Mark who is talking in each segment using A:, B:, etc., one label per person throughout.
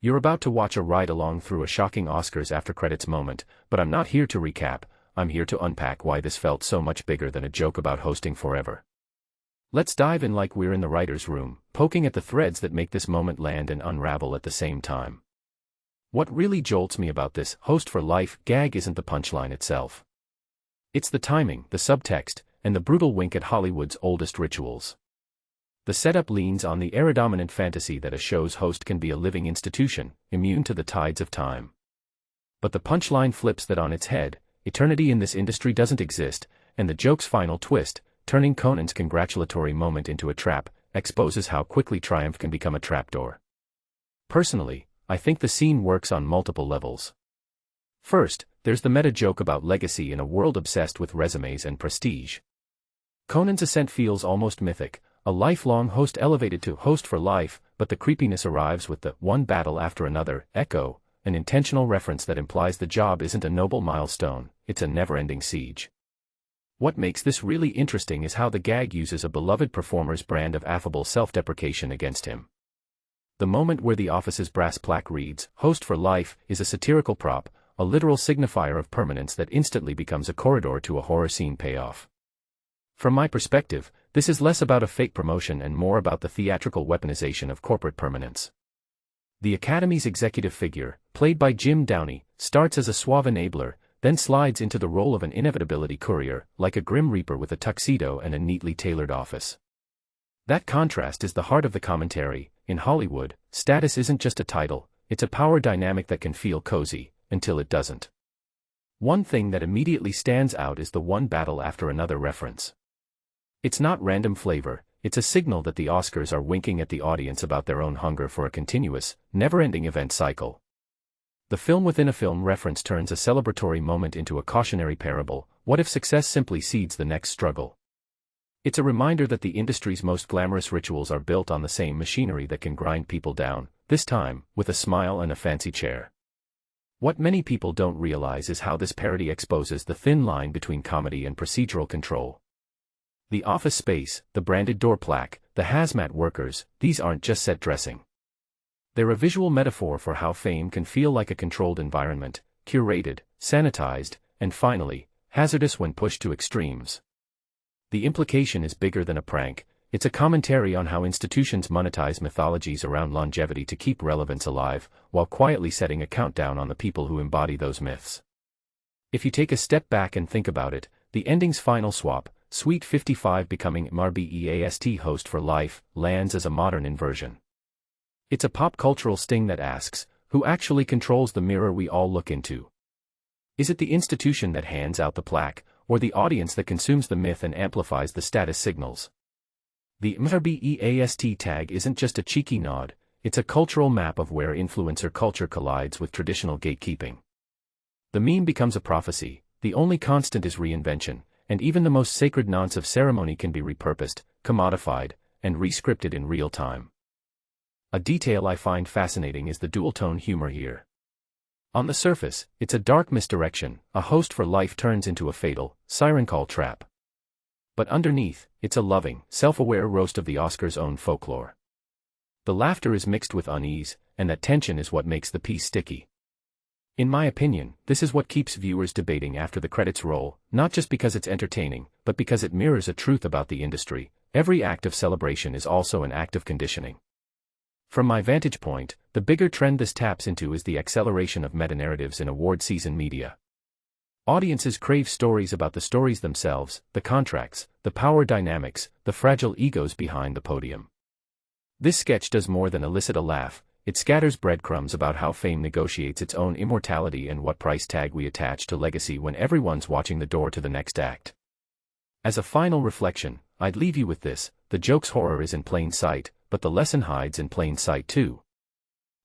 A: You're about to watch a ride-along through a shocking Oscars after-credits moment, but I'm not here to recap, I'm here to unpack why this felt so much bigger than a joke about hosting forever. Let's dive in like we're in the writer's room, poking at the threads that make this moment land and unravel at the same time. What really jolts me about this host for life gag isn't the punchline itself. It's the timing, the subtext, and the brutal wink at Hollywood's oldest rituals. The setup leans on the era-dominant fantasy that a show's host can be a living institution, immune to the tides of time. But the punchline flips that on its head. Eternity in this industry doesn't exist, and the joke's final twist, turning Conan's congratulatory moment into a trap, exposes how quickly triumph can become a trapdoor. Personally, I think the scene works on multiple levels. First, there's the meta joke about legacy in a world obsessed with resumes and prestige. Conan's ascent feels almost mythic, a lifelong host elevated to host for life, but the creepiness arrives with the one battle after another echo, an intentional reference that implies the job isn't a noble milestone, it's a never-ending siege. What makes this really interesting is how the gag uses a beloved performer's brand of affable self-deprecation against him. The moment where the office's brass plaque reads, "Host for life," is a satirical prop, a literal signifier of permanence that instantly becomes a corridor to a horror scene payoff. From my perspective, this is less about a fake promotion and more about the theatrical weaponization of corporate permanence. The Academy's executive figure, played by Downey, starts as a suave enabler, then slides into the role of an inevitability courier, like a grim reaper with a tuxedo and a neatly tailored office. That contrast is the heart of the commentary. In Hollywood, status isn't just a title, it's a power dynamic that can feel cozy, until it doesn't. One thing that immediately stands out is the one battle after another reference. It's not random flavor, it's a signal that the Oscars are winking at the audience about their own hunger for a continuous, never-ending event cycle. The film within a film reference turns a celebratory moment into a cautionary parable. What if success simply seeds the next struggle? It's a reminder that the industry's most glamorous rituals are built on the same machinery that can grind people down, this time, with a smile and a fancy chair. What many people don't realize is how this parody exposes the thin line between comedy and procedural control. The office space, the branded door plaque, the hazmat workers, these aren't just set dressing. They're a visual metaphor for how fame can feel like a controlled environment, curated, sanitized, and finally, hazardous when pushed to extremes. The implication is bigger than a prank, it's a commentary on how institutions monetize mythologies around longevity to keep relevance alive, while quietly setting a countdown on the people who embody those myths. If you take a step back and think about it, the ending's final swap, Sweet 55 becoming MRBEAST host for life, lands as a modern inversion. It's a pop cultural sting that asks, who actually controls the mirror we all look into? Is it the institution that hands out the plaque, or the audience that consumes the myth and amplifies the status signals? The MRBEAST tag isn't just a cheeky nod, it's a cultural map of where influencer culture collides with traditional gatekeeping. The meme becomes a prophecy, the only constant is reinvention, and even the most sacred nonce of ceremony can be repurposed, commodified, and re-scripted in real time. A detail I find fascinating is the dual-tone humor here. On the surface, it's a dark misdirection, a host for life turns into a fatal, siren call trap. But underneath, it's a loving, self-aware roast of the Oscars' own folklore. The laughter is mixed with unease, and that tension is what makes the piece sticky. In my opinion, this is what keeps viewers debating after the credits roll, not just because it's entertaining, but because it mirrors a truth about the industry. Every act of celebration is also an act of conditioning. From my vantage point, the bigger trend this taps into is the acceleration of meta-narratives in award season media. Audiences crave stories about the stories themselves, the contracts, the power dynamics, the fragile egos behind the podium. This sketch does more than elicit a laugh. It scatters breadcrumbs about how fame negotiates its own immortality and what price tag we attach to legacy when everyone's watching the door to the next act. As a final reflection, I'd leave you with this: the joke's horror is in plain sight, but the lesson hides in plain sight too.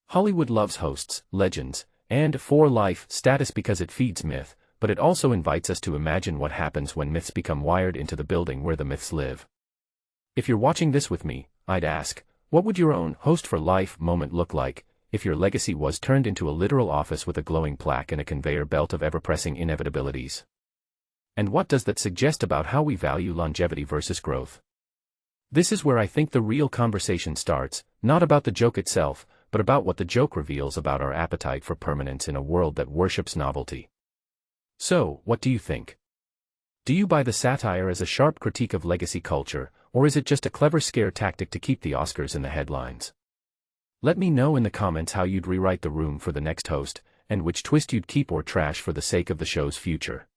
A: Hollywood loves hosts, legends, and for life status because it feeds myth, but it also invites us to imagine what happens when myths become wired into the building where the myths live. If you're watching this with me, I'd ask, what would your own host for life moment look like if your legacy was turned into a literal office with a glowing plaque and a conveyor belt of ever-pressing inevitabilities? And what does that suggest about how we value longevity versus growth? This is where I think the real conversation starts, not about the joke itself, but about what the joke reveals about our appetite for permanence in a world that worships novelty. So, what do you think? Do you buy the satire as a sharp critique of legacy culture, or is it just a clever scare tactic to keep the Oscars in the headlines? Let me know in the comments how you'd rewrite the room for the next host, and which twist you'd keep or trash for the sake of the show's future.